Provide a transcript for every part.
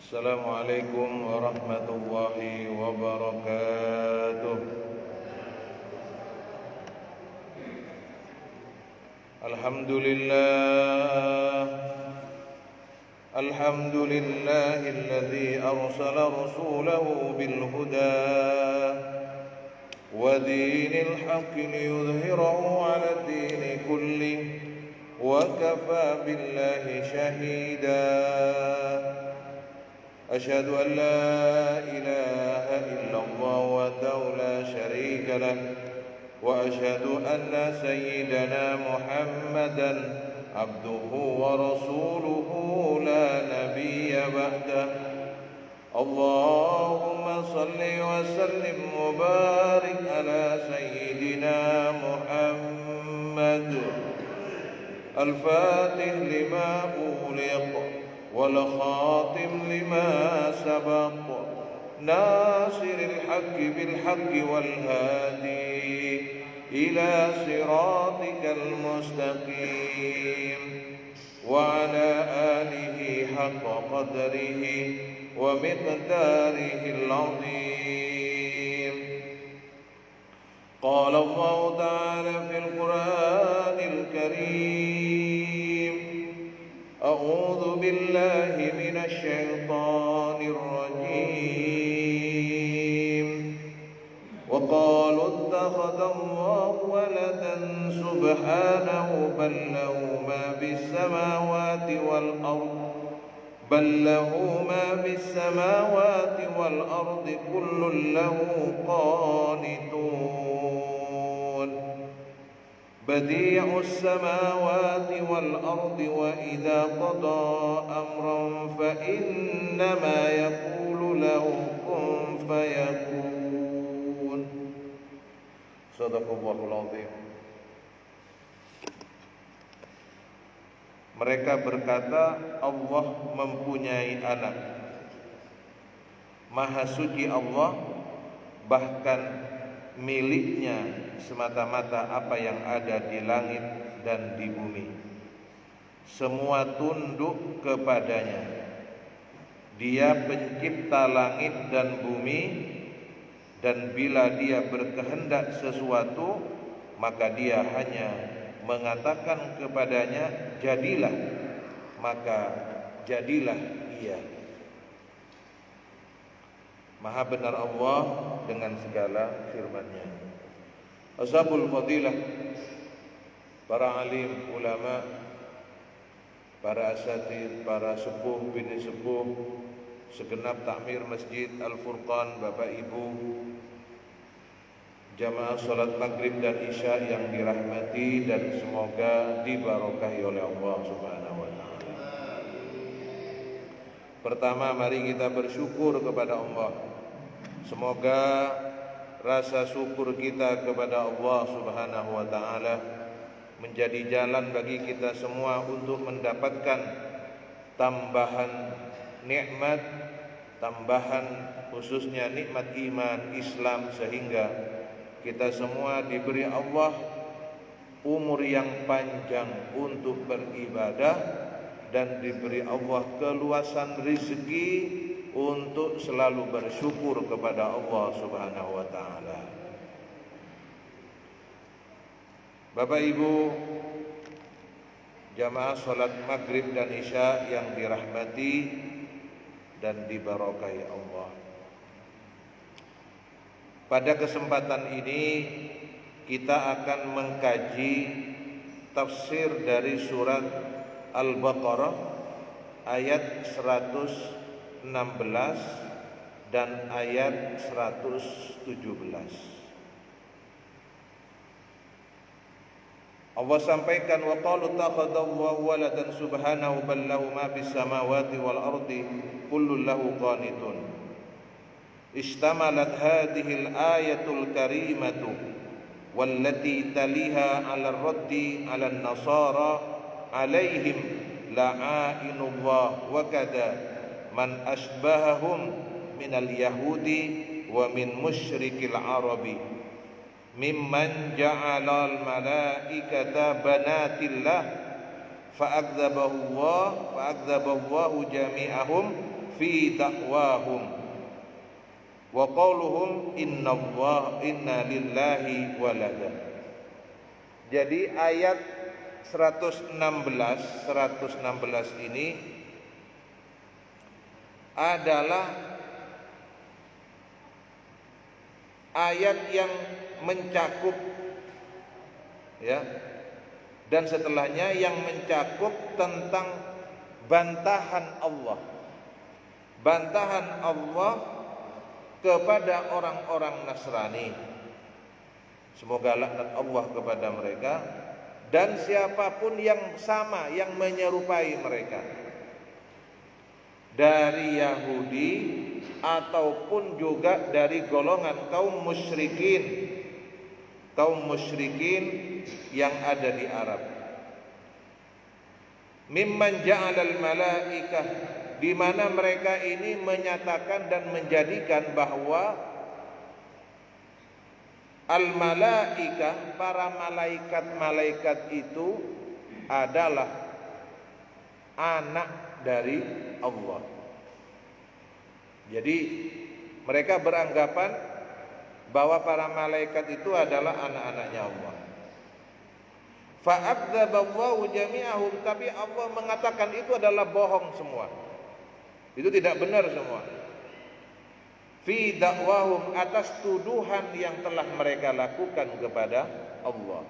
Assalamualaikum warahmatullahi wabarakatuh. Alhamdulillahilladzi arsala rasulahu bil huda wa dinil haqqi liyudhhirahu 'ala ad-dini kullih wa kafaa billahi shahida. أشهد أن لا إله إلا الله وحده لا شريك له وأشهد أن سيدنا محمدا عبده ورسوله لا نبي بعده. اللهم صل وسلم وبارك على سيدنا محمد الفاتح لما أغلق والخاتم لما سبق ناصر الحق بالحق والهادي إلى صراطك المستقيم وعلى آله حق قدره ومقداره العظيم. قال الله تعالى في القرآن الكريم: أعوذ بالله من الشيطان الرجيم. وقالوا اتخذ الله ولدا سبحانه بل له ما في السماوات والأرض كل له قانتون. بديع السماوات والأرض وإذا قضى أمرا فإنما يقول له كن فيكون. Sadaqallahul Azim. Mereka berkata Allah mempunyai anak. Maha suci Allah, bahkan miliknya semata-mata apa yang ada di langit dan di bumi. Semua tunduk kepadanya. Dia pencipta langit dan bumi, dan bila dia berkehendak sesuatu, maka dia hanya mengatakan kepadanya jadilah, maka jadilah ia. Maha benar Allah dengan segala firman-Nya. Ashabul fadilah, para alim, ulama, para asatid, para sepuh, bini sepuh, segenap takmir Masjid Al-Furqan, Bapak Ibu, jamaah salat maghrib dan isya yang dirahmati dan semoga dibarokahi oleh Allah Subhanahu wa taala. Pertama, mari kita bersyukur kepada Allah. Semoga rasa syukur kita kepada Allah Subhanahu wa taala menjadi jalan bagi kita semua untuk mendapatkan tambahan nikmat, tambahan khususnya nikmat iman Islam, sehingga kita semua diberi Allah umur yang panjang untuk beribadah dan diberi Allah keluasan rezeki untuk selalu bersyukur kepada Allah Subhanahu wa taala. Bapak Ibu jamaah salat maghrib dan isya yang dirahmati dan dibarokahi Allah. Pada kesempatan ini kita akan mengkaji tafsir dari surat Al-Baqarah ayat 116 dan ayat 117. Allah sampaikan, wa qalu takhadallahu waladan subhanahu bal lahu ma fis samawati wal ardi kullu lahu qanitun. Ishtamalat hadhihi al-ayatul karimatu wallati taliha 'ala ar-raddi 'ala an-nasara 'alaihim la'inullah wa kada man asbahahum minal yahudi wa min musyrikil arabi mimman ja'alal malaikata banatillah fa'akdzabahu Allah jami'ahum fi da'wahum wa qauluhum inna lillahi walada. Jadi ayat 116 ini adalah ayat yang mencakup, ya, dan setelahnya yang mencakup tentang bantahan Allah kepada orang-orang Nasrani. Semoga laknat Allah kepada mereka dan siapapun yang sama, yang menyerupai mereka, dari Yahudi ataupun juga dari golongan kaum musyrikin yang ada di Arab. Mimman ja'alal malaikah, di mana mereka ini menyatakan dan menjadikan bahwa al-malaikah, para malaikat itu adalah anak dari Allah. Jadi mereka beranggapan bahwa para malaikat itu adalah anak-anaknya Allah. Fa'adzaballahu jami'ahum, tapi Allah mengatakan itu adalah bohong semua. Itu tidak benar semua. Fi da'wahum, atas tuduhan yang telah mereka lakukan kepada Allah.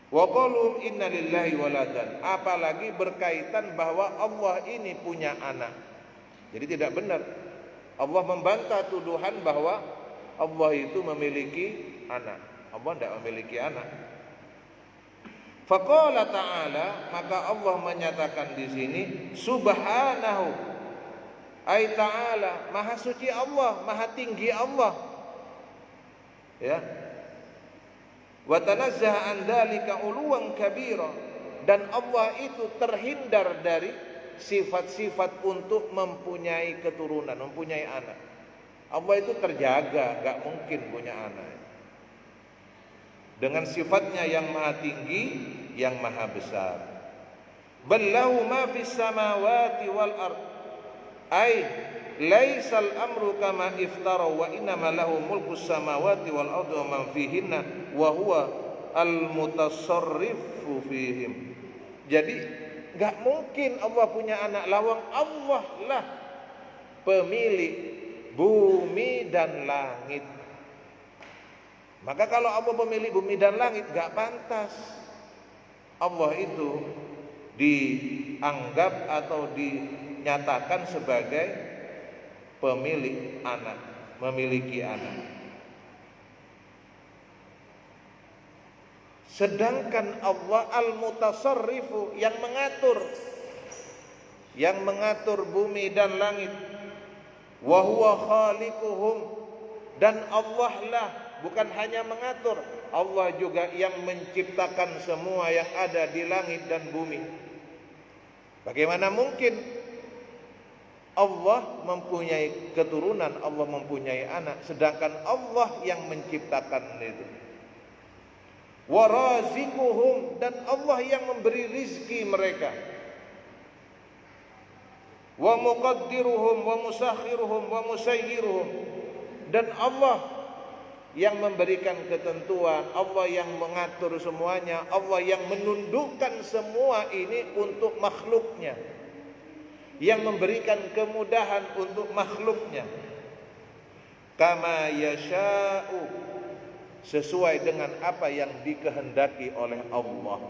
Wa qalu inna lillahi waladan, apalagi berkaitan bahwa Allah ini punya anak. Jadi tidak benar. Allah membantah tuduhan bahwa Allah itu memiliki anak. Allah tidak memiliki anak. Faqala ta'ala, maka Allah menyatakan di sini subhanahu, ay ta'ala, maha suci Allah, maha tinggi Allah, ya. Wa tanazzaha an dzalika uluwan kabira, dan Allah itu terhindar dari sifat-sifat untuk mempunyai keturunan, mempunyai anak. Allah itu terjaga, gak mungkin punya anak. Dengan sifatnya yang maha tinggi, yang maha besar. Ballahu ma fis samawati wal ard, ay laisal amru kama iftara wa innama lahu mulkus samawati wal ardi wa man fihinna wa huwa al mutasarrifu fihim. Jadi enggak mungkin Allah punya anak, lawang Allah lah pemilik bumi dan langit. Maka kalau Allah pemilik bumi dan langit, enggak pantas Allah itu dianggap atau dinyatakan sebagai pemilik anak, memiliki anak. Sedangkan Allah al-mutasarrifu, yang mengatur bumi dan langit. Wa huwa khaliquhum, dan Allah lah bukan hanya mengatur, Allah juga yang menciptakan semua yang ada di langit dan bumi. Bagaimana mungkin Allah mempunyai keturunan, Allah mempunyai anak, sedangkan Allah yang menciptakan itu. Wa razikuhum, dan Allah yang memberi rizki mereka. Wa muqaddiruhum wa musakhiruhum wa musayyiruhum, dan Allah yang memberikan ketentuan, Allah yang mengatur semuanya, Allah yang menundukkan semua ini untuk makhluknya, yang memberikan kemudahan untuk makhluknya. Kama yasha'u, sesuai dengan apa yang dikehendaki oleh Allah.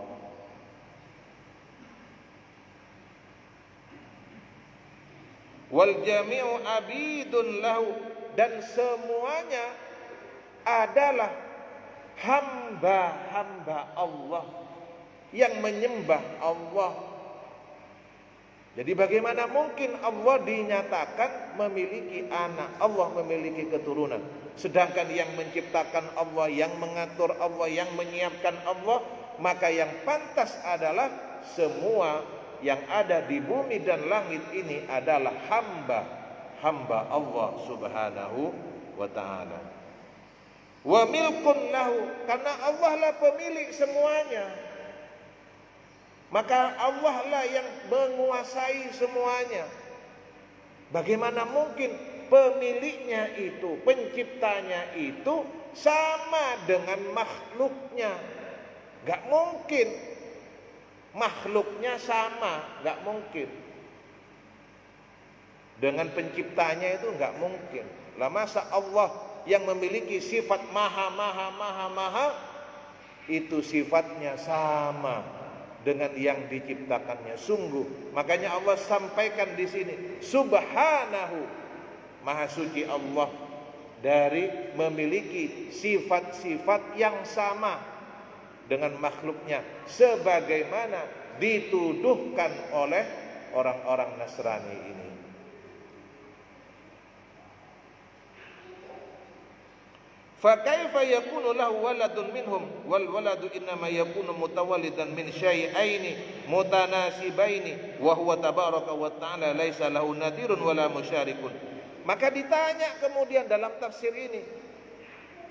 Wal jami'u abidun lahu, dan semuanya adalah hamba-hamba Allah yang menyembah Allah. Jadi bagaimana mungkin Allah dinyatakan memiliki anak, Allah memiliki keturunan, sedangkan yang menciptakan Allah, yang mengatur Allah, yang menyiapkan Allah, maka yang pantas adalah semua yang ada di bumi dan langit ini adalah hamba Allah Subhanahu wa ta'ala. Wa milkun lahu, karena Allah lah pemilik semuanya, maka Allah lah yang menguasai semuanya. Bagaimana mungkin pemiliknya itu, penciptanya itu sama dengan makhluknya? Gak mungkin. Makhluknya sama, gak mungkin. Dengan penciptanya itu gak mungkin. Lah masa Allah yang memiliki sifat maha itu sifatnya sama dengan yang diciptakannya. Sungguh, makanya Allah sampaikan di sini, Subhanahu, maha suci Allah dari memiliki sifat-sifat yang sama dengan makhluknya, sebagaimana dituduhkan oleh orang-orang Nasrani ini. Fakaifa yakunu lahu waladun minhum wal waladu innama yakunu mutawallidan min syai'aini mutanasibaini wa huwa tabaraka wa ta'ala laisa lahu nadirun wala musyarikun. Maka ditanya kemudian dalam tafsir ini,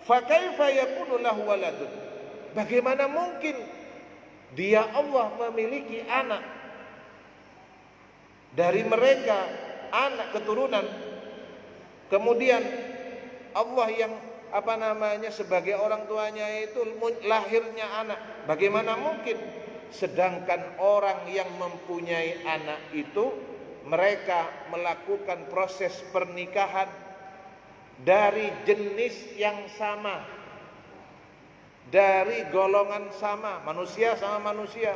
fakaifa yakunu lahu waladun, bagaimana mungkin dia Allah memiliki anak, dari mereka anak keturunan, kemudian Allah yang sebagai orang tuanya itu lahirnya anak. Bagaimana mungkin? Sedangkan orang yang mempunyai anak itu, mereka melakukan proses pernikahan dari jenis yang sama, dari golongan sama, manusia sama manusia,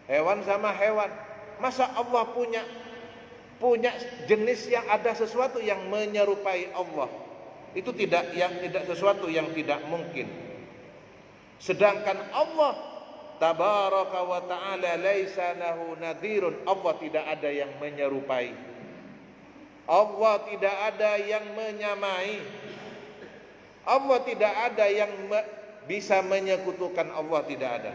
hewan sama hewan. Masa Allah punya jenis yang ada sesuatu yang menyerupai Allah? Itu tidak sesuatu yang tidak mungkin. Sedangkan Allah tabaraka wa ta'ala laisa lahu nadhirun, Allah tidak ada yang menyerupai, Allah tidak ada yang menyamai, Allah tidak ada yang bisa menyekutukan, Allah tidak ada.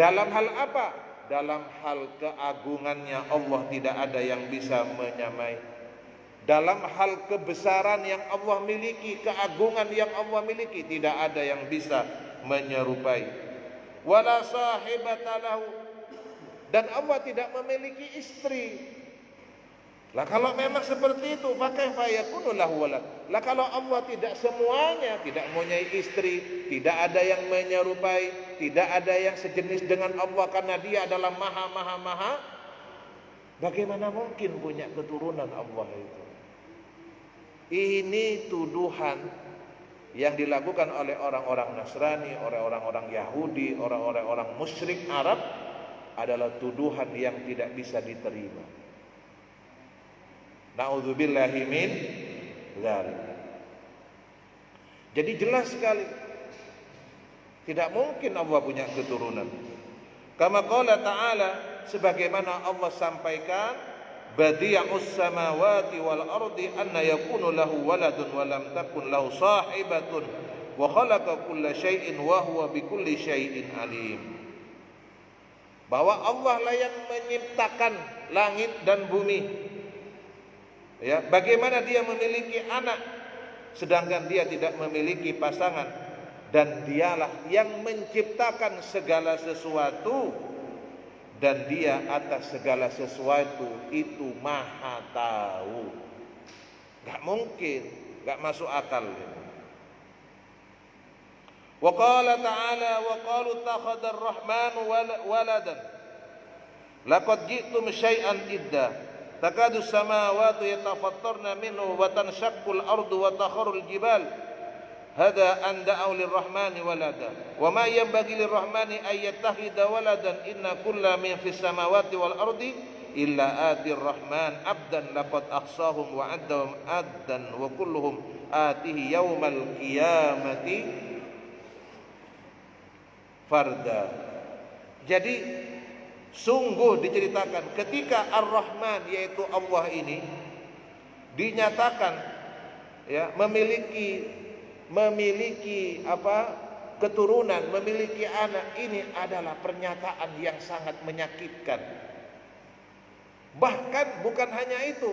Dalam hal apa? Dalam hal keagungannya Allah tidak ada yang bisa menyamai. Dalam hal kebesaran yang Allah miliki, keagungan yang Allah miliki, tidak ada yang bisa menyerupai. Wala sahibata lahu, dan Allah tidak memiliki istri. Lah kalau memang seperti itu, fakaifa yakunu lahu walad. Lah kalau Allah tidak semuanya, tidak mempunyai istri, tidak ada yang menyerupai, tidak ada yang sejenis dengan Allah karena Dia adalah maha, bagaimana mungkin punya keturunan Allah itu? Ini tuduhan yang dilakukan oleh orang-orang Nasrani, oleh orang-orang Yahudi, orang-orang musyrik Arab, adalah tuduhan yang tidak bisa diterima. Na'udzubillahi min dzalik. Jadi jelas sekali, tidak mungkin Allah punya keturunan. Kama qala ta'ala, sebagaimana Allah sampaikan, badi'us samawati wal ardi anna yakunu lahu waladun wa lam takun lahu sahibatun wa khalaqa kulla syai'in wa huwa bikulli syai'in alim. Bahwa Allah lah yang menciptakan langit dan bumi. Ya, bagaimana Dia memiliki anak sedangkan Dia tidak memiliki pasangan, dan Dialah yang menciptakan segala sesuatu, dan Dia atas segala sesuatu itu maha tahu. Gak mungkin, gak masuk akal. Wa qala ta'ala wa qalu takhadha ar-rahmanu waladan laqad ji'tum syai'an idda takadu as-samawati yatafattarna minhu wa tanshaqqu al-ardu wa takharru al-jibal hada an da'u lir-rahmani walada wa ma yanbaghi lir-rahmani ay yattakhidha waladan inna kulla min fis samawati wal ardi illa atir rahman abdan laqad ahsahum wa addahum addan wa kulluhum atihi yaumal qiyamati farda. Jadi sungguh diceritakan ketika Ar-Rahman, yaitu Allah ini, dinyatakan ya memiliki keturunan, memiliki anak, ini adalah pernyataan yang sangat menyakitkan. Bahkan bukan hanya itu,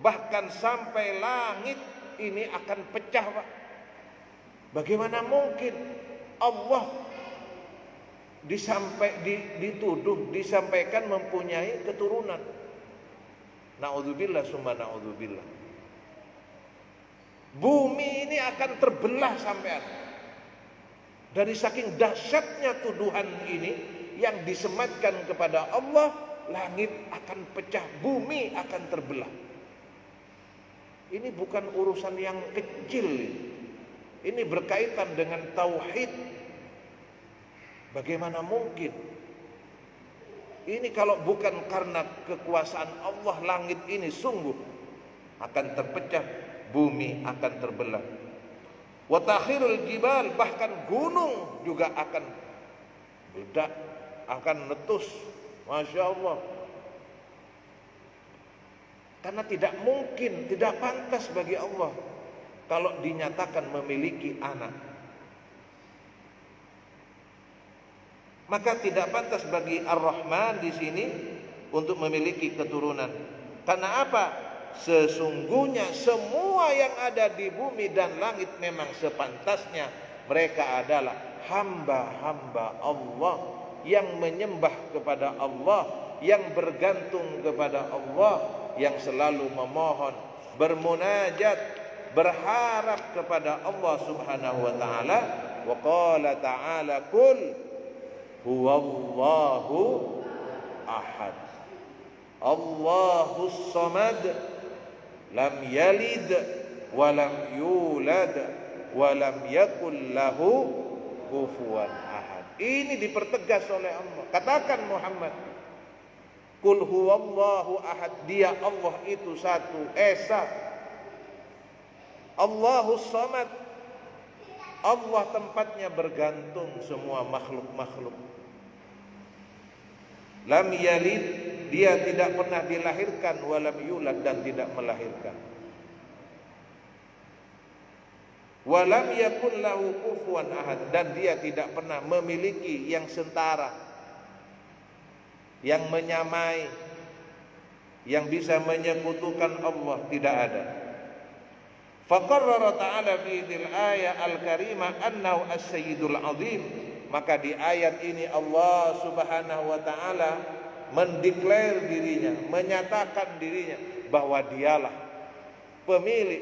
bahkan sampai langit ini akan pecah, Pak. Bagaimana mungkin Allah disampaikan mempunyai keturunan? Na'udzubillah summa na'udzubillah. Bumi ini akan terbelah sampean. Dari saking dahsyatnya tuduhan ini yang disematkan kepada Allah, langit akan pecah, bumi akan terbelah. Ini bukan urusan yang kecil. Ini berkaitan dengan tauhid. Bagaimana mungkin? Ini kalau bukan karena kekuasaan Allah, langit ini sungguh akan terpecah, bumi akan terbelah. Wa takhirul jibal, bahkan gunung juga akan meledak, akan letus. Masya Allah. Karena tidak mungkin, tidak pantas bagi Allah kalau dinyatakan memiliki anak. Maka tidak pantas bagi Ar-Rahman di sini untuk memiliki keturunan. Karena apa? Sesungguhnya semua yang ada di bumi dan langit memang sepantasnya mereka adalah hamba-hamba Allah yang menyembah kepada Allah, yang bergantung kepada Allah, yang selalu memohon, bermunajat, berharap kepada Allah Subhanahu wa taala. Wa qala ta'ala qul huwallahu ahad, Allahus samad, lam yalid wa lam yulad wa lam yakul lahu kufuwan ahad. Ini dipertegas oleh Allah. Katakan Muhammad, qul huwallahu ahad, dia Allah itu satu esa. Allahus samad, Allah tempatnya bergantung semua makhluk-makhluk. Lam yalid, dia tidak pernah dilahirkan, walam yulad, dan tidak melahirkan. Walam yakun lahu kufuwan ahad, dan dia tidak pernah memiliki yang setara, yang menyamai, yang bisa menyekutukan Allah, tidak ada. Faqarrara ta'ala fi dzil ayat al-karimah annahu as-sayyidul azim. Maka di ayat ini Allah Subhanahu wa taala mendeklar dirinya, menyatakan dirinya bahwa dialah pemilik,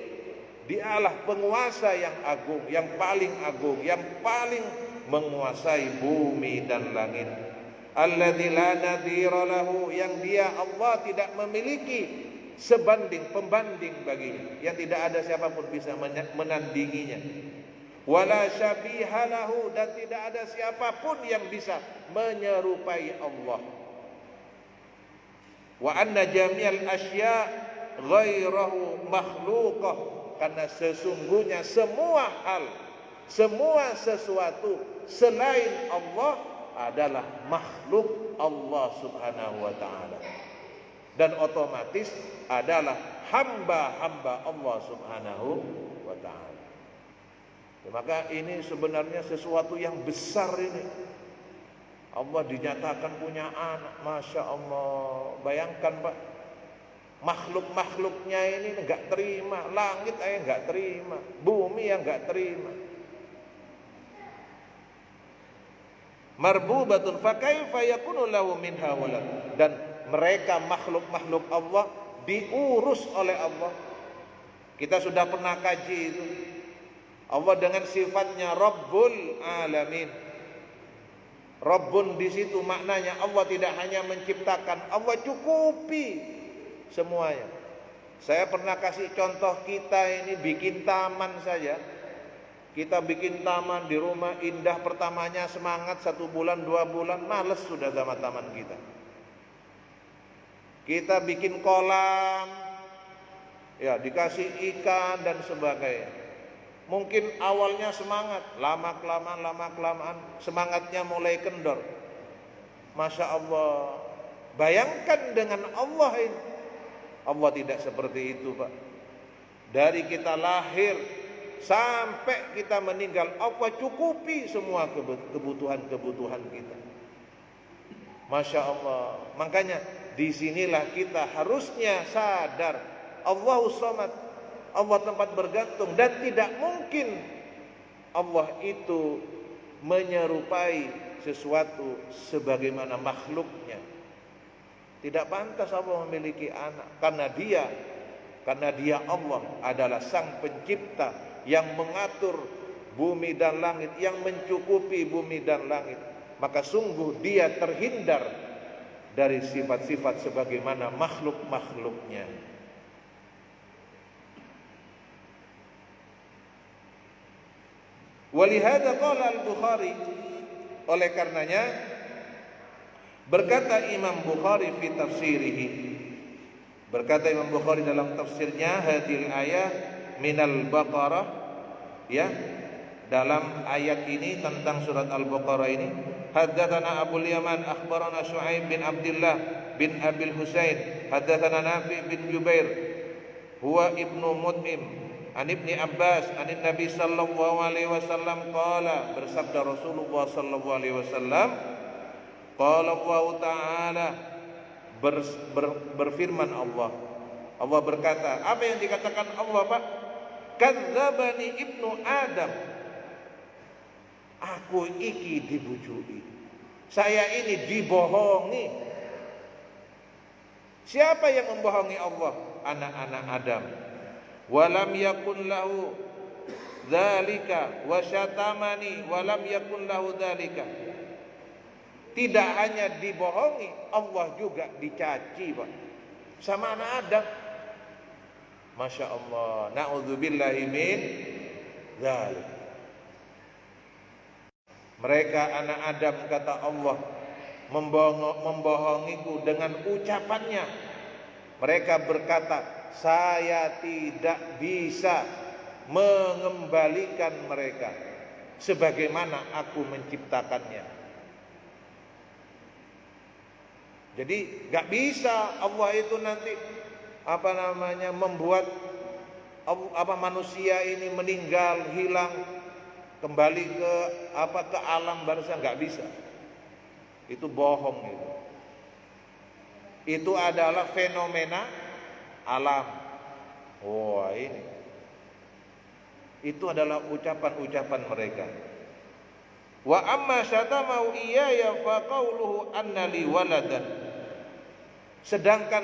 dialah penguasa yang agung, yang paling agung, yang paling menguasai bumi dan langit. Alladzi la nadhira lahu, yang dia Allah tidak memiliki sebanding, pembanding baginya, yang tidak ada siapapun bisa menandinginya. Wala syabiha lahu, dan tidak ada siapapun yang bisa menyerupai Allah. Wa anna jami'al asya ghairahu makhluqah, karena sesungguhnya semua hal, semua sesuatu selain Allah adalah makhluk Allah Subhanahu wa taala, dan otomatis adalah hamba-hamba Allah Subhanahu wa taala. Maka ini sebenarnya sesuatu yang besar ini. Allah dinyatakan punya anak, Masya Allah. Bayangkan Pak, makhluk-makhluknya ini enggak terima. Langit aja enggak terima, bumi yang enggak terima. Marbubatun fa kaifa yakunu lahu minha walad, dan mereka makhluk-makhluk Allah diurus oleh Allah. Kita sudah pernah kaji itu. Allah dengan sifatnya Rabbul Alamin. Rabbun di situ maknanya Allah tidak hanya menciptakan, Allah cukupi semuanya. Saya pernah kasih contoh, kita ini bikin taman saja. Kita bikin taman di rumah indah, pertamanya semangat 1 bulan 2 bulan, males sudah sama taman kita. Kita bikin kolam, ya dikasih ikan dan sebagainya. Mungkin awalnya semangat, lama-kelamaan semangatnya mulai kendor. Masya Allah. Bayangkan dengan Allah ini. Allah tidak seperti itu Pak. Dari kita lahir sampai kita meninggal, Allah cukupi semua kebutuhan-kebutuhan kita. Masya Allah. Makanya disinilah kita harusnya sadar, Allahus Samad, Allah tempat bergantung, dan tidak mungkin Allah itu menyerupai sesuatu sebagaimana makhluknya. Tidak pantas Allah memiliki anak, karena dia Allah adalah sang pencipta yang mengatur bumi dan langit, yang mencukupi bumi dan langit. Maka sungguh dia terhindar dari sifat-sifat sebagaimana makhluk-makhluknya. Walihada qala al-Bukhari, oleh karenanya berkata Imam Bukhari fi tafsirihi, berkata Imam Bukhari dalam tafsirnya hadil ayat minal Baqarah, ya, dalam ayat ini tentang surat Al-Baqarah ini, haddatsana Abu Yaman akhbarana Syu'aib bin Abdullah bin Abil Husain haddatsana Nafi bin Jubair huwa ibnu Mut'im an Ibni Abbas an Nabi sallallahu alaihi wasallam qala, bersabda Rasulullah sallallahu alaihi wasallam, qala Allah Ta'ala, berfirman Allah berkata, apa yang dikatakan Allah, Pak? Kadzabani ibnu Adam, aku iki dibujuki, saya ini dibohongi. Siapa yang membohongi Allah? Anak-anak Adam. Walam yakun lahu dzalika wa syatamani walam yakun lahu dzalika. Tidak hanya dibohongi, Allah juga dicaci, Pak, sama anak Adam. Masya Allah, na'udzubillahi min dzalik. Mereka anak Adam, kata Allah, membohongiku dengan ucapannya. Mereka berkata, saya tidak bisa mengembalikan mereka sebagaimana aku menciptakannya. Jadi gak bisa Allah itu nanti membuat manusia ini meninggal, hilang, kembali ke alam barzah, nggak bisa. Itu bohong itu. Itu adalah fenomena alam. Wah, ini. Itu adalah ucapan-ucapan mereka. Wa amma syatamahu iyaya fa qauluhu anna li waladan. Sedangkan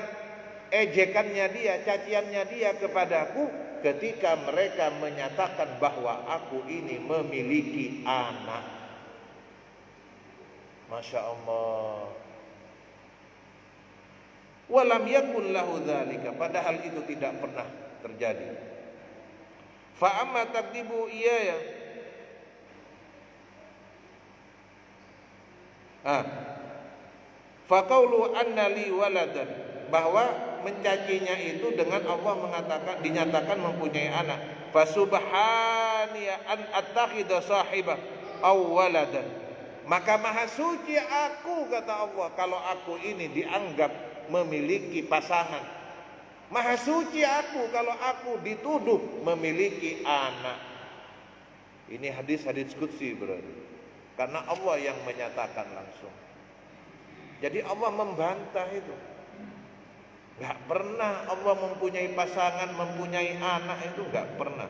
ejekannya dia, caciannya dia kepadaku ketika mereka menyatakan bahwa aku ini memiliki anak. Masya Allah. Walam yakun lahu dzalika, padahal itu tidak pernah terjadi. Fa amma takdibu iyaya, fa qaulu anna li waladan, bahwa mencacinya itu dengan Allah dinyatakan mempunyai anak. Fa subhaniya an attakhidha sahibah aw waladan, maka maha suci aku, kata Allah, kalau aku ini dianggap memiliki pasangan. Maha suci aku kalau aku dituduh memiliki anak. Ini hadis-hadis qudsi berarti, karena Allah yang menyatakan langsung. Jadi Allah membantah itu. Gak pernah Allah mempunyai pasangan, mempunyai anak, itu gak pernah.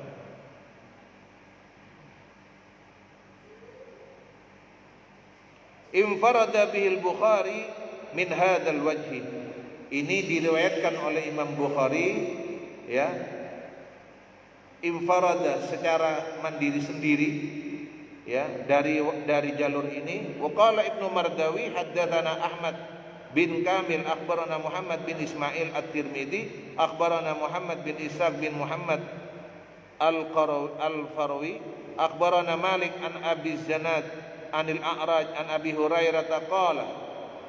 Infarada bihil Bukhari min hadzal wajhi. Ini diriwayatkan oleh Imam Bukhari, ya. Infarada secara mandiri sendiri, ya, dari jalur ini. Wa qala Ibnu Mardawi haddatsana Ahmad bin Kamil akhbarana Muhammad bin Ismail At-Tirmidzi akhbarana Muhammad bin Ishaq bin Muhammad Al-Farawi akhbarana Malik an Abi Zanad anil A'raj an Abi Hurairah qala.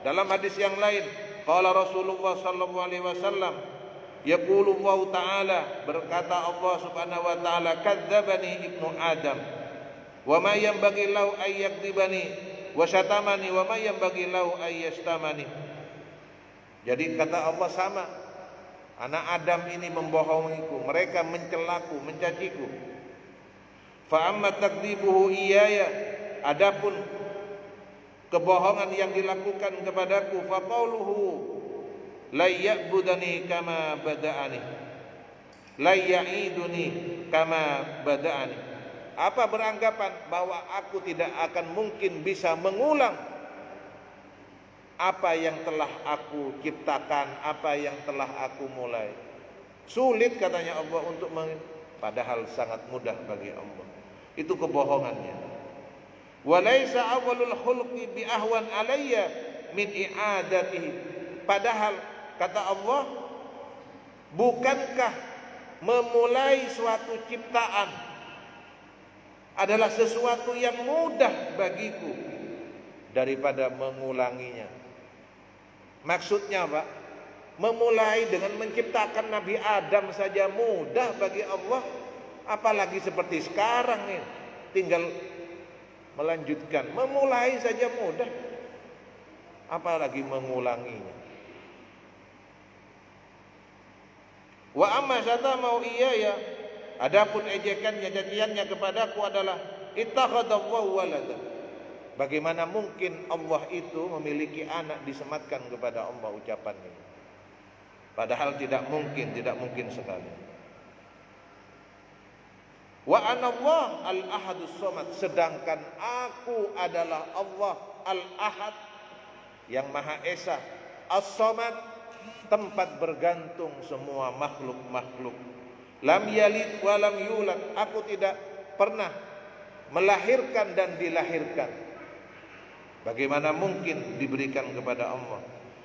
Dalam hadis yang lain, qala Rasulullah sallallahu alaihi wasallam, yaqulu Allah Ta'ala, berkata Allah Subhanahu wa taala, kadzdzabani ibnu Adam wa ma yanbaghi lahu ay yakdzibani wa syatamani wa ma yanbaghi lahu ay yastamani. Jadi kata Allah sama, anak Adam ini membohongiku, mereka mencelaku, mencaciku. Fa amma takdzibuhu iyaya, adapun kebohongan yang dilakukan kepadaku, fa qauluhu la ya'budani kama bada'ani la ya'iduni kama bada'ani. Apa beranggapan bahwa aku tidak akan mungkin bisa mengulang apa yang telah aku ciptakan, apa yang telah aku mulai. Sulit katanya Allah untuk padahal sangat mudah bagi Allah. Itu kebohongannya. Walaisa awalul khulqi bi ahwan alayya min i'adatihi. Padahal kata Allah, bukankah memulai suatu ciptaan adalah sesuatu yang mudah bagiku daripada mengulanginya. Maksudnya Pak, memulai dengan menciptakan Nabi Adam saja mudah bagi Allah, apalagi seperti sekarang nih, tinggal melanjutkan. Memulai saja mudah, apalagi mengulanginya. Wa amma syatama iyaya, adapun ejekannya, caciannya kepadaku adalah ittakhadallahu walada. Bagaimana mungkin Allah itu memiliki anak, disematkan kepada Allah ucapan ini. Padahal tidak mungkin sekali. Wa anallah al-ahadus somad, sedangkan aku adalah Allah al-ahad yang Maha Esa, as-somad, tempat bergantung semua makhluk-makhluk. Lam yalid wa lam yulad, aku tidak pernah melahirkan dan dilahirkan. Bagaimana mungkin diberikan kepada Allah?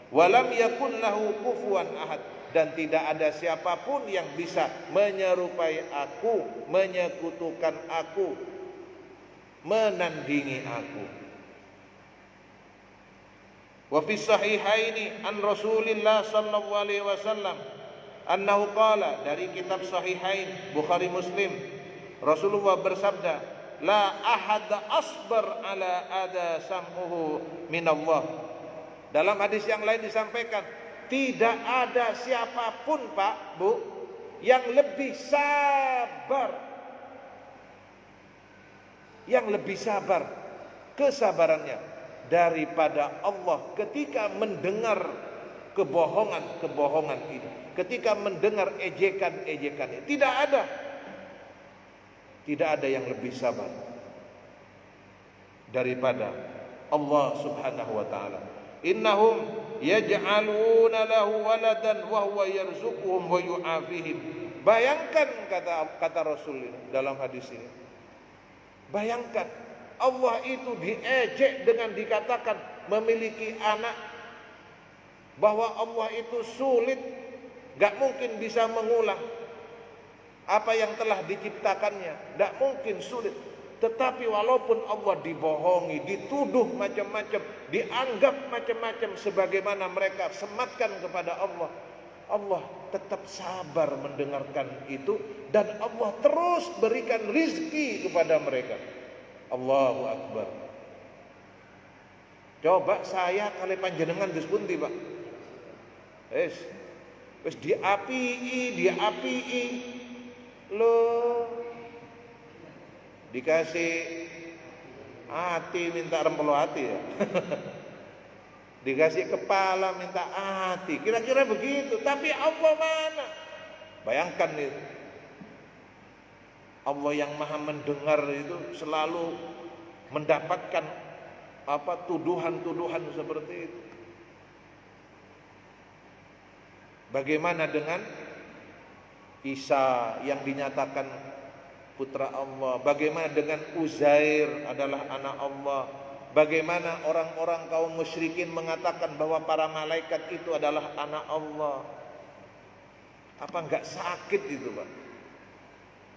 Walam yakun lahu kufuwan ahad, dan tidak ada siapapun yang bisa menyerupai aku, menyekutukan aku, menandingi aku. Wa fi sahihaini an Rasulillah sallallahu alaihi wasallam annahu qala, dari kitab Sahihain Bukhari Muslim, Rasulullah bersabda, la ahad asbar ala ada sam'uhu minallah. Dalam hadis yang lain disampaikan, tidak ada siapapun Pak, Bu, yang lebih sabar, kesabarannya daripada Allah ketika mendengar kebohongan ini, ketika mendengar ejekan-ejekan ini. Tidak ada yang lebih sabar daripada Allah Subhanahu wa taala. Innahum yaj'aluna lahu waladan wa huwa yarzuquhum wa yu'afihim. Bayangkan kata Rasul dalam hadis ini. Bayangkan Allah itu diejek dengan dikatakan memiliki anak, bahwa Allah itu sulit, gak mungkin bisa mengulang apa yang telah diciptakannya, tidak mungkin, sulit. Tetapi walaupun Allah dibohongi, dituduh macam-macam, dianggap macam-macam sebagaimana mereka sematkan kepada Allah, Allah tetap sabar mendengarkan itu, dan Allah terus berikan rizki kepada mereka. Allahu Akbar. Coba saya kali panjenengan dus pundi Pak, wis diapii lo, dikasih hati minta rempelo hati ya. Dikasih kepala minta hati, kira-kira begitu. Tapi Allah mana? Bayangkan itu, Allah yang maha mendengar itu selalu mendapatkan tuduhan-tuduhan seperti itu. Bagaimana dengan Isa yang dinyatakan putra Allah? Bagaimana dengan Uzair adalah anak Allah? Bagaimana orang-orang kaum musyrikin mengatakan bahwa para malaikat itu adalah anak Allah? Apa enggak sakit itu Pak?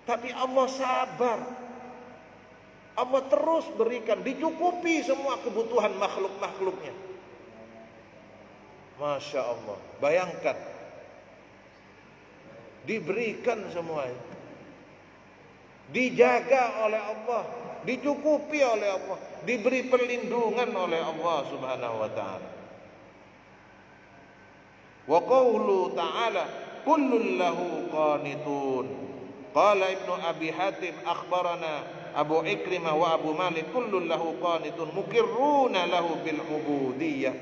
Tapi Allah sabar. Allah terus berikan, dicukupi semua kebutuhan makhluk-makhluknya. Masya Allah. Bayangkan, diberikan semuanya, dijaga oleh Allah, dicukupi oleh Allah, diberi perlindungan oleh Allah Subhanahu wa taala. Wa qawlu ta'ala kullun lahu qanitun. Qala Ibnu Abi Hatim akhbarana Abu Ikrimah wa Abu Malik kullun lahu qanitun mukirruna lahu bil ubudiyyah.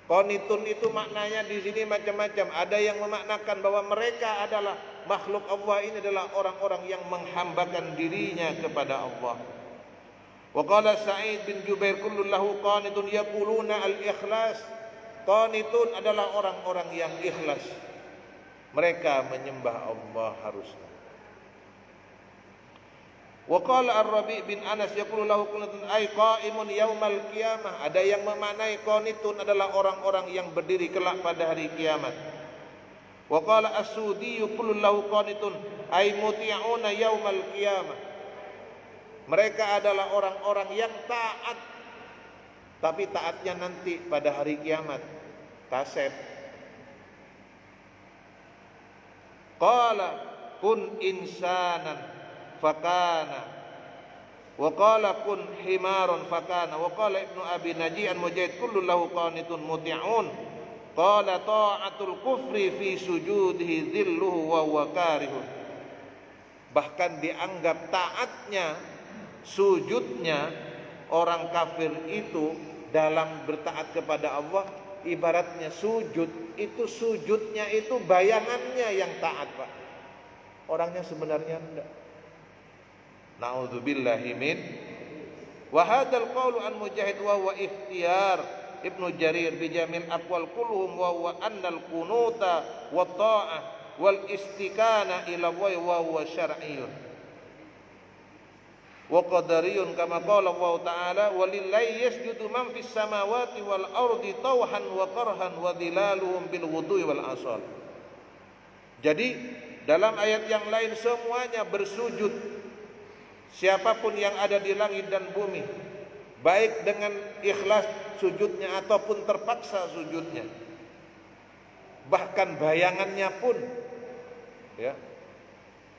Qanitun itu maknanya di sini macam-macam. Ada yang memaknakan bahwa mereka adalah makhluk Allah, ini adalah orang-orang yang menghambakan dirinya kepada Allah. Wa qala Sa'id bin Jubair kullu lahu qanitun yaquluna al-ikhlas. Qanitun adalah orang-orang yang ikhlas. Mereka menyembah Allah harusnya. Wa qala Ar-Rabi' bin Anas yaqulu lahu qanitun ay qa'imun yaumal qiyamah. Ada yang memaknai qanitun adalah orang-orang yang berdiri kelak pada hari kiamat. Wa qala As-Sudi yaqulu lahu qanitun ay muti'una yaumal qiyamah. Mereka adalah orang-orang yang taat, tapi taatnya nanti pada hari kiamat. Kasep. Qala kun insanan fakana, wa qala kun himarun fakana, wa qala Ibnu Abi Naji an Mujahid kullu lahu qanitun muti'un. Qala ta'atul kufri fi sujudihi dhilluhu wa huwa karihun. Bahkan dianggap taatnya, sujudnya orang kafir itu dalam bertaat kepada Allah, ibaratnya sujud itu, sujudnya itu bayangannya yang taat, Pak. Orangnya sebenarnya enggak. Na'udzubillahi min. Wa hadzal qaulu an Mujahid wa huwa ikhtiyar Ibnu Jarir bi jamil aqwal kulluhum wa huwa annal qunuta wa ta'ah wal istikana ila wa huwa syar'iyyun. Wa qadariyun kama qala Allah Ta'ala walillahi yasjudu man fis samawati wal ardi tawhan wa karhan wa dhilaluhum bil ghudwi wal asal. Jadi dalam ayat yang lain semuanya bersujud, siapapun yang ada di langit dan bumi, baik dengan ikhlas sujudnya ataupun terpaksa sujudnya, bahkan bayangannya pun, ya,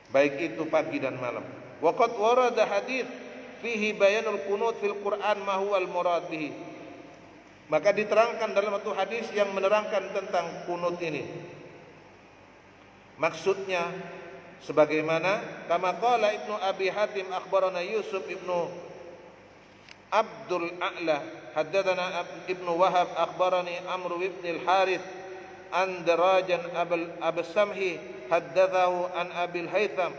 baik itu pagi dan malam. Waqad warada hadits fihi bayanul qunut fil Qur'an ma huwal murad bihi. Maka diterangkan dalam satu hadis yang menerangkan tentang kunut ini. Maksudnya sebagaimana kama qala Ibnu Abi Hatim akhbarana Yusuf Ibnu Abdul A'la haddatsana Ibnu Wahab akhbarani Amr ibn al-Harith an Darajan Abu Samhi haddatsahu an Abil Haytham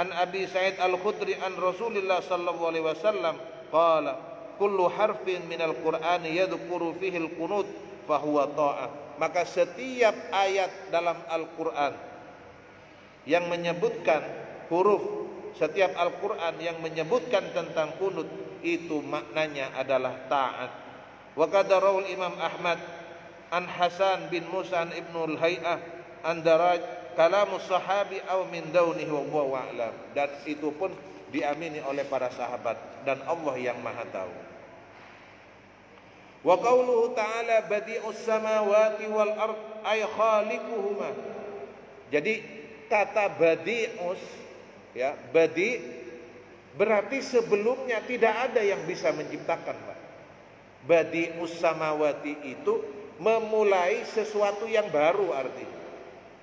an Abi Sa'id Al-Khudri an Rasulillah sallallahu alaihi wasallam qala kullu harfin minal Qur'ani yadhkuru fihi al-qunut fa huwa ta'ah. Maka setiap ayat dalam Al-Qur'an yang menyebutkan huruf, setiap Al-Qur'an yang menyebutkan tentang kunut itu maknanya adalah taat. Wa qadarawul Imam Ahmad an Hasan bin Musa an Ibnu al-Hay'ah an Daraj kalamu sahabi aw min daunihi wa huwa a'lam. Dan itu pun diamini oleh para sahabat dan Allah yang Maha tahu. Wa qauluhu ta'ala badi'us samawati wal ard ay khaliquhuma. Jadi kata badi'us, ya, badi berarti sebelumnya tidak ada yang bisa menciptakan, Pak. Badi'us samawati itu memulai sesuatu yang baru artinya.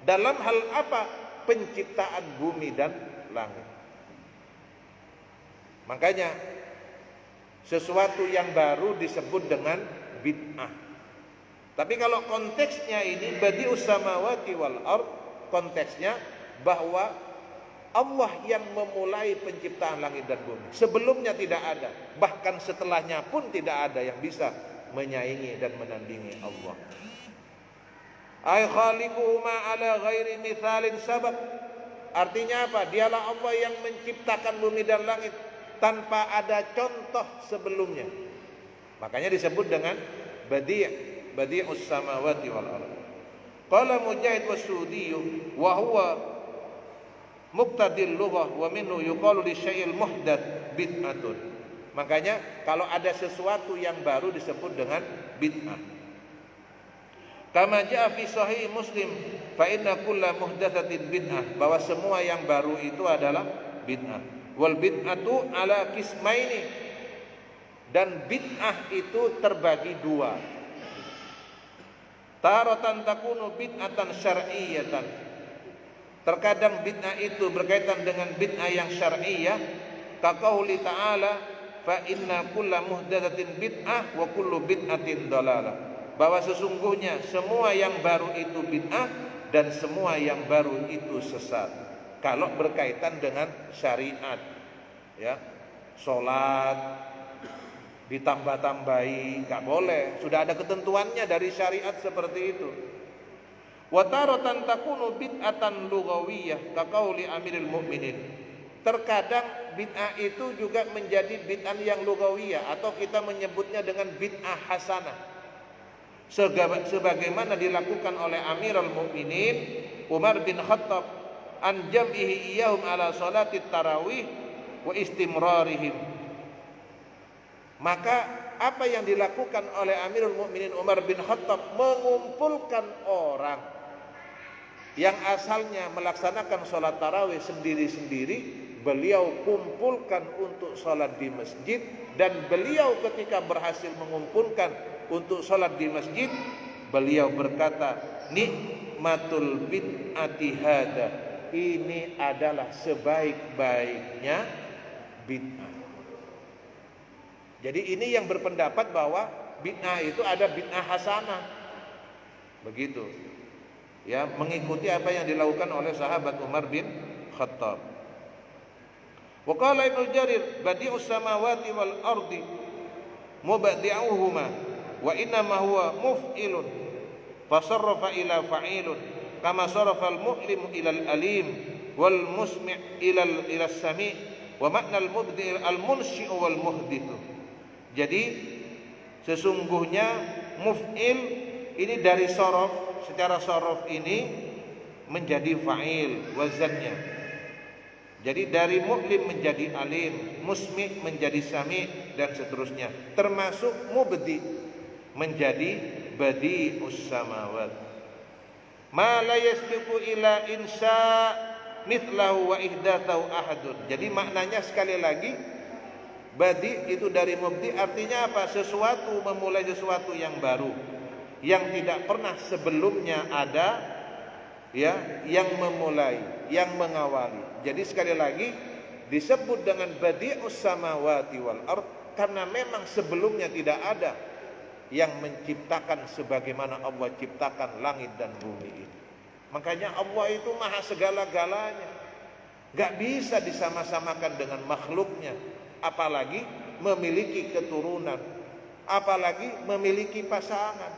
Dalam hal apa? Penciptaan bumi dan langit. Makanya sesuatu yang baru disebut dengan bid'ah. Tapi kalau konteksnya ini badi'us samawati wal ard, konteksnya bahwa Allah yang memulai penciptaan langit dan bumi. Sebelumnya tidak ada, bahkan setelahnya pun tidak ada yang bisa menyaingi dan menandingi Allah. Ay khaliquhuma ala ghairi mithalin sabab. Artinya apa? Dialah Allah yang menciptakan bumi dan langit tanpa ada contoh sebelumnya. Makanya disebut dengan badi'us samawati wal ardh. Qala Mujahid was-Sudi wa huwa muqtadil lughah wa minhu yuqalu li syai'il muhdath bid'atun. Makanya kalau ada sesuatu yang baru disebut dengan bid'ah. Kama jaa fi sahih Muslim fa inna kulla muhdatsatin bid'ah, bahwa semua yang baru itu adalah bid'ah. Wal bid'atu ala qismaini, dan bid'ah itu terbagi dua. Taratan takunu bid'atan syar'iyyatan. Terkadang bid'ah itu berkaitan dengan bid'ah yang syar'iyyah, ka qauli ta'ala fa inna kulla muhdatsatin bid'ah wa kullu bid'atin dhalalah. Bahwa sesungguhnya semua yang baru itu bid'ah dan semua yang baru itu sesat. Kalau berkaitan dengan syariat, ya, sholat, ditambah-tambahi, nggak boleh. Sudah ada ketentuannya dari syariat seperti itu. Wa taratan takunu bid'atan lughawiyah kaqauli Amirul Mukminin. Terkadang bid'ah itu juga menjadi bid'ah yang lughawiyah atau kita menyebutnya dengan bid'ah hasanah. Sebagaimana dilakukan oleh Amirul Mukminin Umar bin Khattab an jam'ihi iyahum ala salati tarawih wa istimrarihim. Maka apa yang dilakukan oleh Amirul Mukminin Umar bin Khattab, mengumpulkan orang yang asalnya melaksanakan sholat tarawih sendiri-sendiri, beliau kumpulkan untuk sholat di masjid. Dan beliau ketika berhasil mengumpulkan untuk sholat di masjid, beliau berkata, nikmatul bid'ati hada, ini adalah sebaik-baiknya bid'ah. Jadi ini yang berpendapat bahwa bid'ah itu ada bid'ah hasanah, begitu ya, mengikuti apa yang dilakukan oleh sahabat Umar bin Khattab. Wa qala Ibnu Jarir badi'us samawati wal ardi mubadi'uhuma wa inna ma huwa muf'ilun fasarrafa ila fa'ilun kama sarafa al-mu'lim ila al-alim wal musmi' ila as-sami' wa makna al-mubdi' al-munshi'u wal muhdithu. Jadi sesungguhnya muf'il ini dari sorof, secara sorof ini menjadi fa'il wazannya. Jadi dari mu'lim menjadi alim, musmi' menjadi sami' dan seterusnya. Termasuk mubdi menjadi badi'us samawat. Ma la yasbiqu ila insya mithlahu wa ihdatsahu ahadun. Jadi maknanya sekali lagi, badi itu dari mubdi artinya apa? Sesuatu, memulai sesuatu yang baru, yang tidak pernah sebelumnya ada, ya, yang memulai, yang mengawali. Jadi sekali lagi disebut dengan badi'us samawati wal ard karena memang sebelumnya tidak ada yang menciptakan sebagaimana Allah ciptakan langit dan bumi ini. Makanya Allah itu maha segala-galanya, gak bisa disama-samakan dengan makhluknya, apalagi memiliki keturunan, apalagi memiliki pasangan.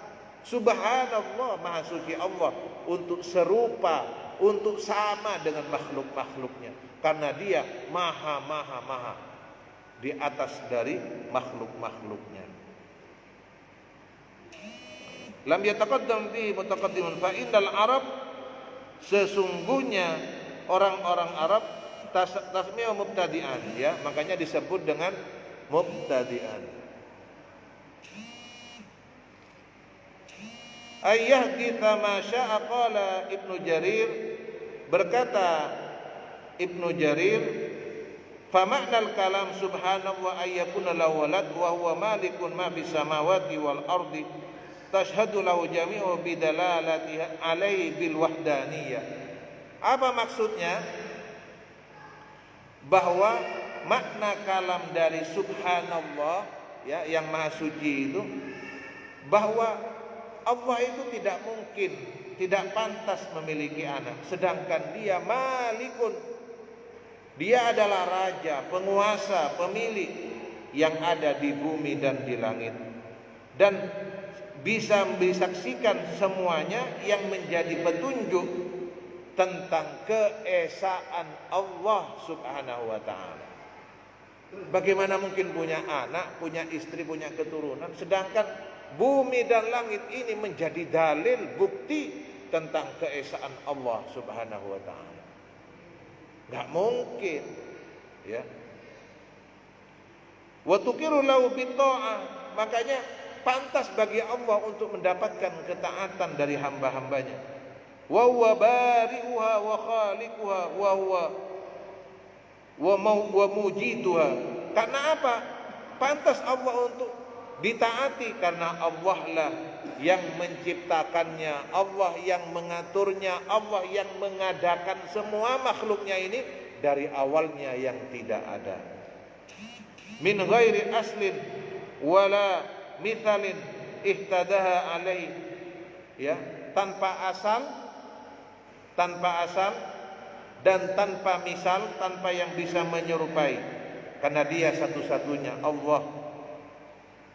Subhanallah, maha suci Allah untuk serupa, untuk sama dengan makhluk-makhluknya, karena dia maha di atas dari makhluk-makhluknya. Lam yataqaddam fi mutaqaddimun fa innal arab, sesungguhnya orang-orang Arab tasmiyah mubtadi'an, ya, makanya disebut dengan mubtadi'an. Ayyahditha ma sya'a, qala Ibnu Jarir, berkata Ibnu Jarir, fa ma'nal kalam subhanahu wa ayyakuna lahu walad wa huwa malikun ma bis samawati wal ardi tashhadu lahu jami'u bidalalati alaihi bil wahdaniyah. Apa maksudnya? Bahwa makna kalam dari subhanallah, ya, yang maha suci itu, bahwa Allah itu tidak mungkin, tidak pantas memiliki anak, sedangkan dia malikun, dia adalah raja, penguasa, pemilik yang ada di bumi dan di langit, dan bisa disaksikan semuanya yang menjadi petunjuk tentang keesaan Allah subhanahu wa ta'ala. Bagaimana mungkin punya anak, punya istri, punya keturunan, sedangkan bumi dan langit ini menjadi dalil, bukti tentang keesaan Allah subhanahu wa ta'ala. Gak mungkin, ya. Wa tuqiru lahu bitta'ah, makanya pantas bagi Allah untuk mendapatkan ketaatan dari hamba-hambanya. Wa huwa bari'uha wa khaliquha wa huwa wa mujituha. Karena apa? Pantas Allah untuk ditaati karena Allah lah yang menciptakannya, Allah yang mengaturnya, Allah yang mengadakan semua makhluknya ini dari awalnya yang tidak ada. Min ghairi aslin wala mithalin ihtadaha alaih, ya, tanpa asal dan tanpa misal, tanpa yang bisa menyerupai, karena dia satu-satunya Allah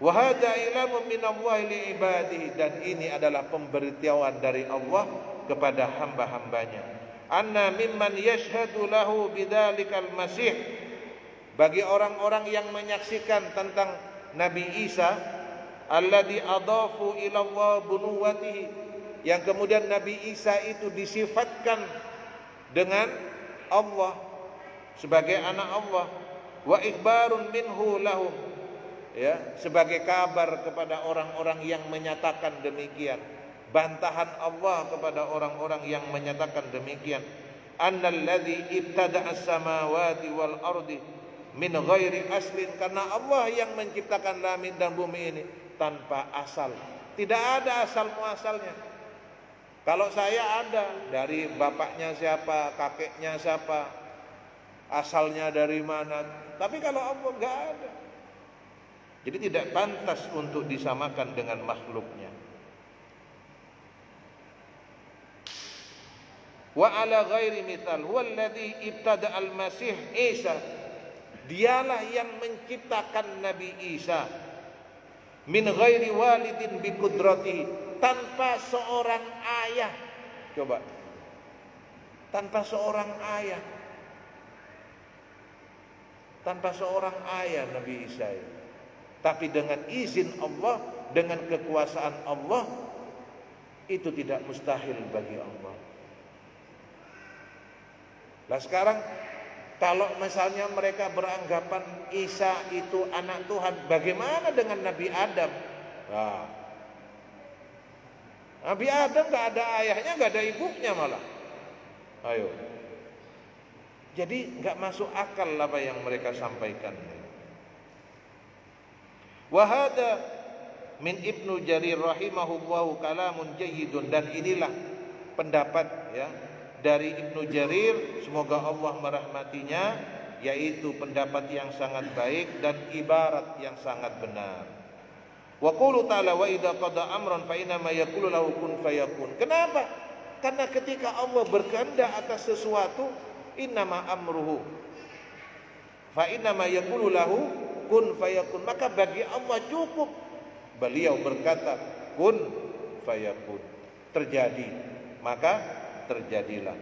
Wa hadza ilmun minallahi li ibadihi, dan ini adalah pemberitahuan dari Allah kepada hamba-hambanya. Anna mimman yashhadu lahu bidzalikal masih, bagi orang-orang yang menyaksikan tentang Nabi Isa, alladzi adafu ila Allah bunuwatihi, yang kemudian Nabi Isa itu disifatkan dengan Allah sebagai anak Allah, wa ikhbarun minhu lahum, ya, sebagai kabar kepada orang-orang yang menyatakan demikian, bantahan Allah kepada orang-orang yang menyatakan demikian. Annalladzi ibtada'a as-samawati wal ardi min ghairi aslin, karena Allah yang menciptakan langit dan bumi ini tanpa asal, tidak ada asal muasalnya. Kalau saya ada dari bapaknya siapa, kakeknya siapa, asalnya dari mana, tapi kalau Allah enggak ada. Jadi tidak pantas untuk disamakan dengan makhluknya. Wa ala ghairi mithal huwallazi ibtada al-masih Isa, dialah yang menciptakan Nabi Isa min ghairi walidin bi qudratihi, tanpa seorang ayah. Coba, tanpa seorang ayah, tanpa seorang ayah Nabi Isa itu. Tapi dengan izin Allah, dengan kekuasaan Allah, itu tidak mustahil bagi Allah. Nah sekarang kalau misalnya mereka beranggapan Isa itu anak Tuhan, bagaimana dengan Nabi Adam? Nah, Nabi Adam gak ada ayahnya, gak ada ibunya malah. Ayo. Jadi gak masuk akal apa yang mereka sampaikan. Wahada min Ibnu Jarir rahimahullahu kalamun jayyidun, dan inilah pendapat, ya, dari Ibnu Jarir, semoga Allah merahmatinya, yaitu pendapat yang sangat baik dan ibarat yang sangat benar. Wa qulu ta'ala wa idza qada amran fa inna ma yaqulu lahu kun fayakun. Kenapa? Karena ketika Allah berkehendak atas sesuatu, innama amruhu fa inna ma yaqulu lahu kun fayakun, maka bagi Allah cukup beliau berkata kun fayakun, terjadi, maka terjadilah.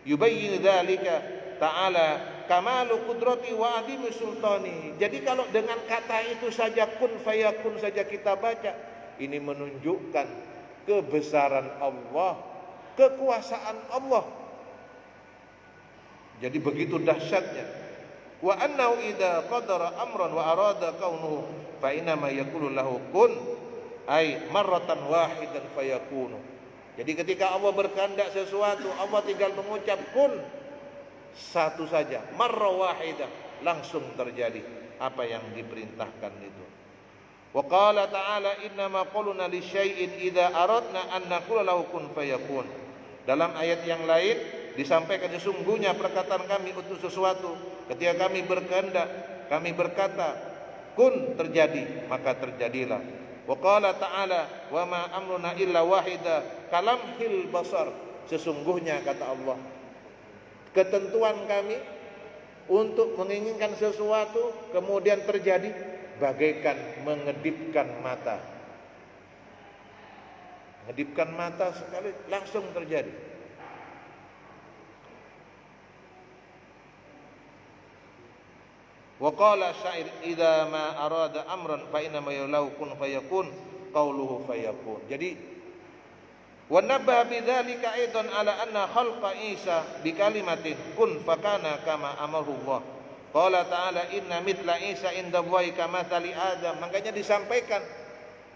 Yubayyin dzalika ta'ala kamalu qudrati wa adimi sultani. Jadi kalau dengan kata itu saja kun fayakun saja kita baca, ini menunjukkan kebesaran Allah, kekuasaan Allah. Jadi begitu dahsyatnya. Wa annahu idza qadara amran wa arada kaunuhu fa inna ma yaqulu lahu kun ay marratan wahidan fayakunu. Jadi ketika Allah berkehendak sesuatu, Allah tinggal mengucap kun, satu saja, marra wahidah, langsung terjadi apa yang diperintahkan itu. Wa qala ta'ala innama quluna li syai'in idza aradna an naqula lahu kun fayakun. Dalam ayat yang lain disampaikan sesungguhnya perkataan kami untuk sesuatu, ketika kami berkehendak, kami berkata kun, terjadi, maka terjadilah. Wa qala ta'ala wa ma amruna illa wahida kalamhil basar. Sesungguhnya kata Allah, ketentuan kami untuk menginginkan sesuatu kemudian terjadi bagaikan mengedipkan mata. Mengedipkan mata sekali langsung terjadi. Wa qala syair idza ma arada amran fa inna ma yalau kun fayakun qauluhu fayakun. Jadi wa nabbaha bidzalika aidan ala anna khalqa Isa bi kalimatin kun fakana kama amahu Allah. Qala ta'ala inna mithla Isa inda Allahi kamathali Adam. Makanya disampaikan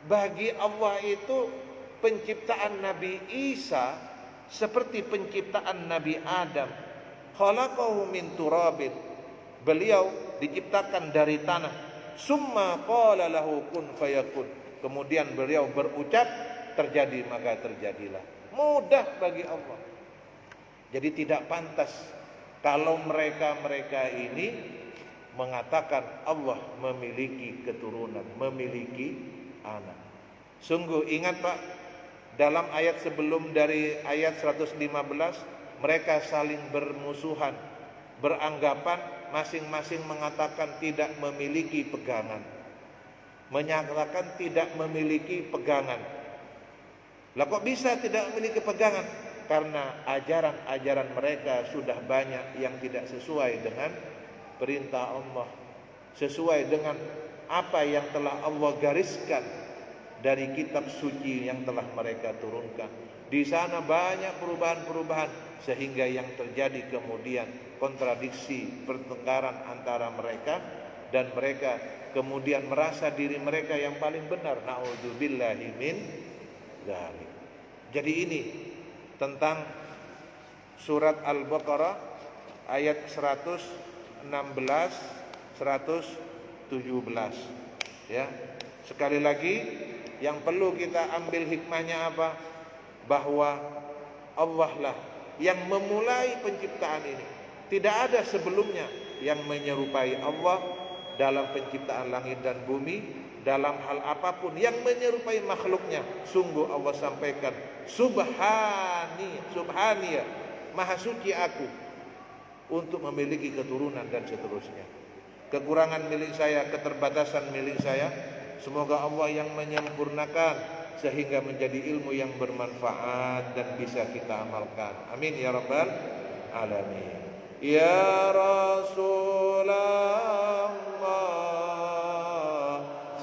bagi Allah itu penciptaan Nabi Isa seperti penciptaan Nabi Adam. Khalaqahu min turabin. Beliau diciptakan dari tanah. Summa qala lahu kun fayakun. Kemudian beliau berucap terjadi, maka terjadilah. Mudah bagi Allah. Jadi tidak pantas kalau mereka ini mengatakan Allah memiliki keturunan, memiliki anak. Sungguh ingat Pak, dalam ayat sebelum dari ayat 115 mereka saling bermusuhan, beranggapan masing-masing mengatakan tidak memiliki pegangan. menyatakan tidak memiliki pegangan. Lah kok bisa tidak memiliki pegangan? Karena ajaran-ajaran mereka sudah banyak yang tidak sesuai dengan perintah Allah, sesuai dengan apa yang telah Allah gariskan dari kitab suci yang telah mereka turunkan. Di sana banyak perubahan-perubahan sehingga yang terjadi kemudian kontradiksi, pertengkaran antara mereka, dan mereka kemudian merasa diri mereka yang paling benar. Na'udzubillahi min dzalik. Jadi ini tentang surat Al-Baqarah ayat 116 117 ya. Sekali lagi yang perlu kita ambil hikmahnya apa? Bahwa Allah lah yang memulai penciptaan ini. Tidak ada sebelumnya yang menyerupai Allah dalam penciptaan langit dan bumi, dalam hal apapun yang menyerupai makhluknya. Sungguh Allah sampaikan, Subhani, maha suci aku untuk memiliki keturunan dan seterusnya. Kekurangan milik saya, keterbatasan milik saya, semoga Allah yang menyempurnakan sehingga menjadi ilmu yang bermanfaat dan bisa kita amalkan. Amin ya rabbal alamin. Ya Rasulullah,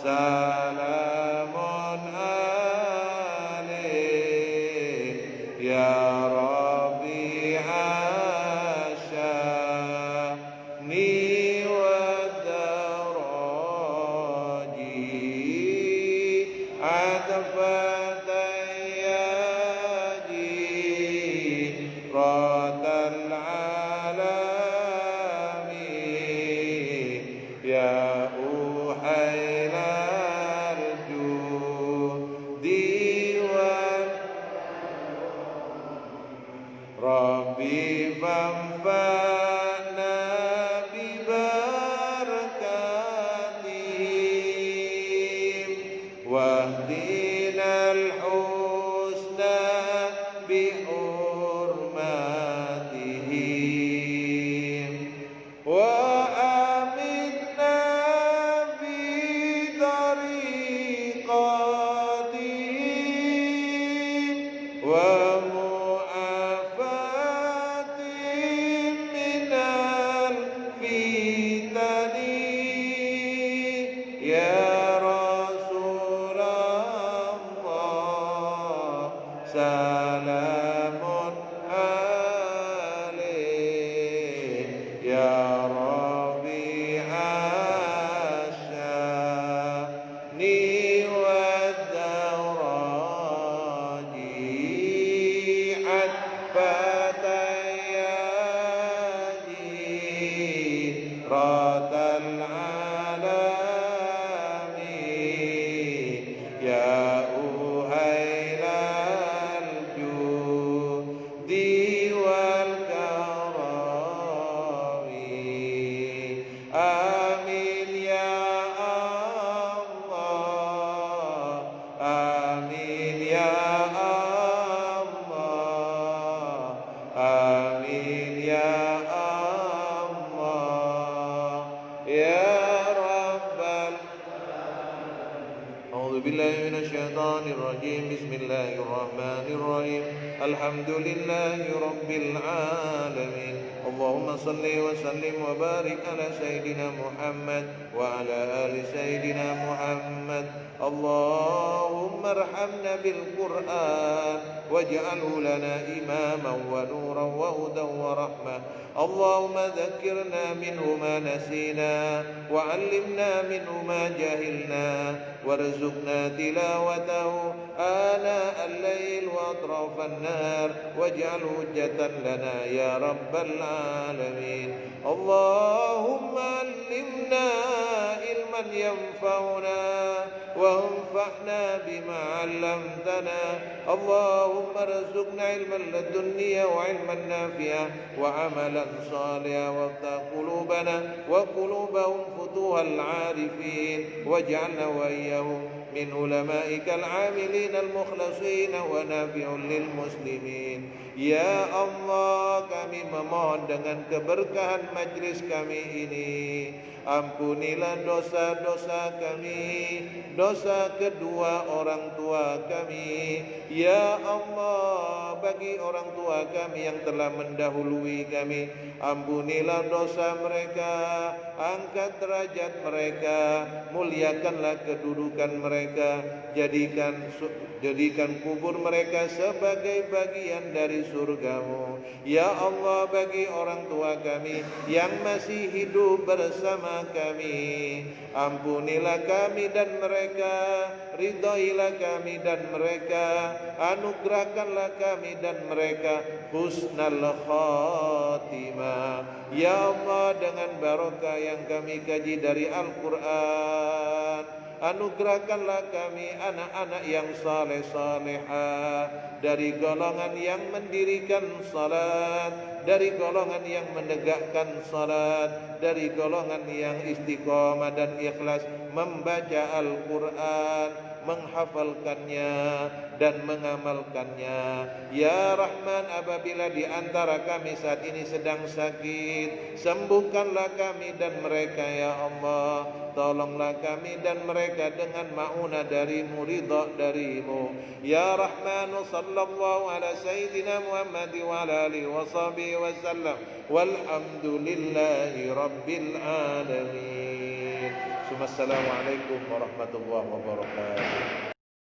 salamun alaik ya Rabbi asyani wa daraji atfatayyaji ratal alami ya Rabbi fanfa'na bibarakatihim wahdinal husna bihurmatihim wa aminna fi tariqatihim wa salamun alaik ya Rabbi asyani wa daraji atfatayyaji ratal alami ya Amin ya Allah ya Rabbal. A'udzu billahi minasy syaithanir rajim. Bismillahirrahmanirrahim. Alhamdulillahi rabbil alamin. Allahumma salli wa sallim wa barik ala sayyidina Muhammad wa ala ali sayyidina Muhammad. Allahumma arhamna bil Qur'an waj'alhu lana imaman wa nuran wa hudan wa rahmah. Allahumma dhakkirna minhu ma nasina wa 'allimna minhu ma jahilna warzuqna tilawatahu ana al-lail wa atrafan nar waj'al hujjatan lana ya rabbal alamin. Allahumma 'allimna ilman yanfa'una وانفعنا بما علمتنا. اللهم ارزقنا علما لدنيا وعلما نافعا وعملا صالحا وافتح قلوبنا وقلوبهم فتوح العارفين واجعلنا وإياهم من علمائك العاملين المخلصين ونافع للمسلمين. Ya Allah, kami memohon dengan keberkahan majlis kami ini, ampunilah dosa-dosa kami, dosa kedua orang tua kami. Ya Allah, bagi orang tua kami yang telah mendahului kami, ampunilah dosa mereka, angkat derajat mereka, muliakanlah kedudukan mereka, jadikan kubur mereka sebagai bagian dari surgamu. Ya Allah, bagi orang tua kami yang masih hidup bersama kami, ampunilah kami dan mereka, ridhoilah kami dan mereka, anugerahkanlah kami dan mereka husnal khatimah. Ya Allah, dengan barokah yang kami kaji dari Al-Quran, anugerahkanlah kami anak-anak yang saleh-salehah, dari golongan yang mendirikan salat, dari golongan yang menegakkan salat, dari golongan yang istiqamah dan ikhlas membaca Al-Quran, menghafalkannya dan mengamalkannya. Ya Rahman, apabila di antara kami saat ini sedang sakit, sembuhkanlah kami dan mereka ya Allah. Tolonglah kami dan mereka dengan ma'unah darimu, ridha darimu. Ya Rahman, sallallahu ala sayyidina Muhammad wa ala alihi wa sahbihi wa sallam, walhamdulillahi rabbil alamin. Assalamualaikum warahmatullahi wabarakatuh.